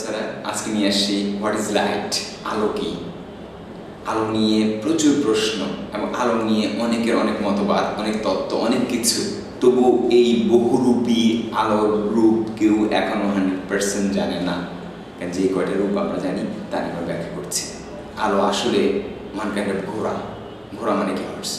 বাচ্চারা, আজকে নিয়ে আসছি হোয়াট ইজ লাইট, আলো কি। আলো নিয়ে প্রচুর প্রশ্ন এবং আলো নিয়ে অনেকের অনেক মতবাদ, অনেক তত্ত্ব, অনেক কিছু। তবু এই বহুরূপী আলোর রূপ কেউ এখনো 100% জানে না। কারণ যে কয়টা রূপ আমরা জানি তার আমরা ব্যাখ্যা করছি। আলো আসলে মানকাণ্ডের ঘোড়া। ঘোড়া মানে কি হর্স।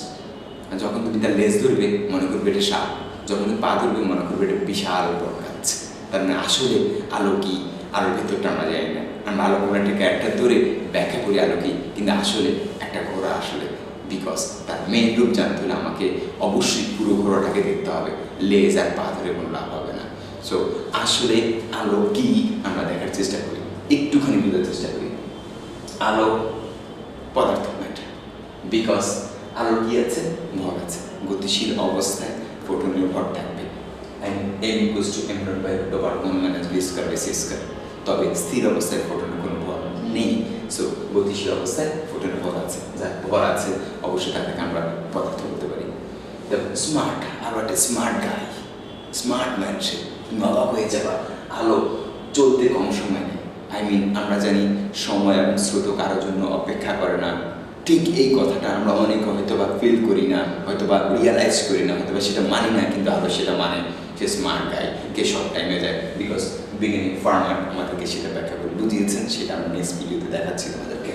যখন তুমি তার লেজ ধরবে মনে করবে এটা সাপ, যখন তুমি পা ধরবে মনে করবে এটা বিশাল বড় খাচ্ছে। তার মানে আসলে আলো কি, আলোর ভেতরটা আমরা জানি না। আমরা আলো কোনো একটা ক্যারেক্টার ধরে ব্যাখ্যা করি আলো কি, কিন্তু আসলে একটা ঘোড়া আসলে, বিকজ তার মেন রূপ জানতে হলে আমাকে অবশ্যই পুরো ঘোড়াটাকে দেখতে হবে, লেজ আর পা ধরে কোনো লাভ হবে না। সো আসলে আলো কি আমরা দেখার চেষ্টা করি, একটুখানি বোঝার চেষ্টা করি। আলো পদার্থ ম্যাটার, বিকজ আলোর কি আছে, ভর আছে। গতিশীল অবস্থায় ফোটনের ভর থাকবে, তবে স্থির অবস্থায় ফোটনের কোনো ভর নেই। সো গতিশীল অবস্থায় ফোটনের ভর আছে, যার ভর আছে অবশ্যই তাকে আমরা পদার্থ বলতে পারি। স্মার্ট, আলো একটা স্মার্ট গাই, স্মার্ট ম্যান। সে তুমি অবাক হয়ে যাবা, আলো চলতে কম সময় নেই। আমরা জানি সময় এবং স্রোত কারোর জন্য অপেক্ষা করে না। ঠিক এই কথাটা আমরা অনেক হয়তো বা ফিল করি না, হয়তো বা রিয়ালাইজ করি না, হয়তো বা সেটা মানি না, কিন্তু আলো সেটা মানে। সে স্মার্ট গাই, কে শর্ট টাইমে যায়, বিকজ বিগিনিং ফার্মার আমাদেরকে সেটা ব্যাখ্যা করে বুঝিয়েছেন। সেটা আমরা নেক্সট ভিডিওতে দেখাচ্ছি তোমাদেরকে।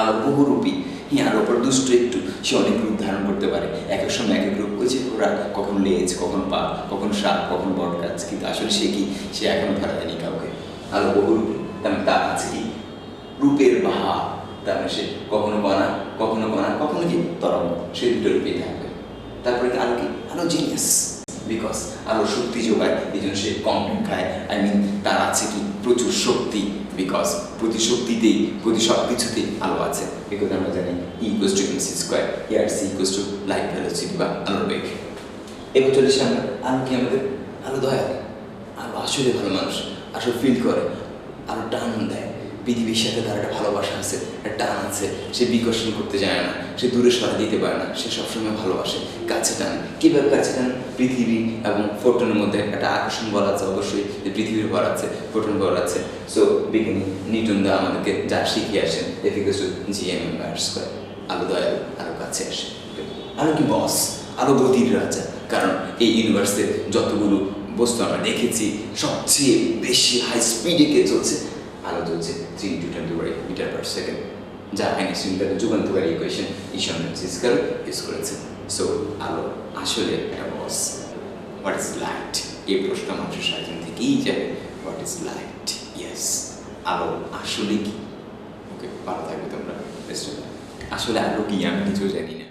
আলো বহুরূপী, আলোর উপর দুষ্ট একটু, সে অনেক রূপ ধারণ করতে পারে। এক এক সময় এক এক রূপ করেছে ওরা, কখন লেজ, কখন পা, কখন সাপ, কখন বট গাছ, কিন্তু আসলে সে কি, সে এখনো ধরা দেয়নি কাউকে। আলো বহুরূপী, তার আছে কি রূপের ভাব। তার মানে সে কখনো কণা, কখনো কি তরঙ্গ, সে দুটো রূপেই থাকবে। তারপরে কি আলো কি, আলো জিনিয়াস, বিকজ আলো শক্তি যোগায়, এই জন্য সে কন্টেন্ট খায়। তার আছে কি প্রচুর শক্তি, বিকজ প্রতি শক্তিতেই, প্রতি সব কিছুতেই আলো আছে। বিকজ আমরা জানি E=mc², here c = light velocity বা আলোর বেগ। এবার চলে এসে আমরা আলো কি, আমাদের আলো দয়াল, আলো আসলে ভালো মানুষ, আসলে ফিল করে, আলো টান দেয়। পৃথিবীর সাথে তার একটা ভালোবাসা আছে, একটা টান আছে। সে বিকর্ষণ করতে যায় না, সে দূরে সরা দিতে পারে না, সে সবসময় ভালোবাসে, কাছে টান। কীভাবে কাছে টান? পৃথিবী এবং ফোটনের মধ্যে একটা আকর্ষণ বল আছে, অবশ্যই যে পৃথিবীর ভর আছে, ফোটন ভর আছে। সো বিজ্ঞানী নিউটন দা আমাদেরকে যা শিখিয়ে আসেন, F=gm²। আলো দয়াল, আলো কাছে আসে। আলো কি বস, আলো গতির রাজা। কারণ এই ইউনিভার্সে যতগুলো বস্তু আমরা দেখেছি, সবচেয়ে বেশি হাই স্পিডে কে চলছে, আলো চলছে 3 × 10⁻⁷ মিটার/সেকেন্ড, যা আইনস্টাইনের যুগান্তকারী ইকুয়েশন ইশান ইউজ করেছে। সো আলো আসলে একটা বস। হোয়াট ইজ লাইট, এই প্রশ্ন মানুষের সারাদিন থেকেই যাবে। হোয়াট ইজ লাইট, ইয়েস, আলো আসলে কি। ওকে, ভালো থাকবে তোমরা। আসলে আলো কি আমি কিছু জানি না।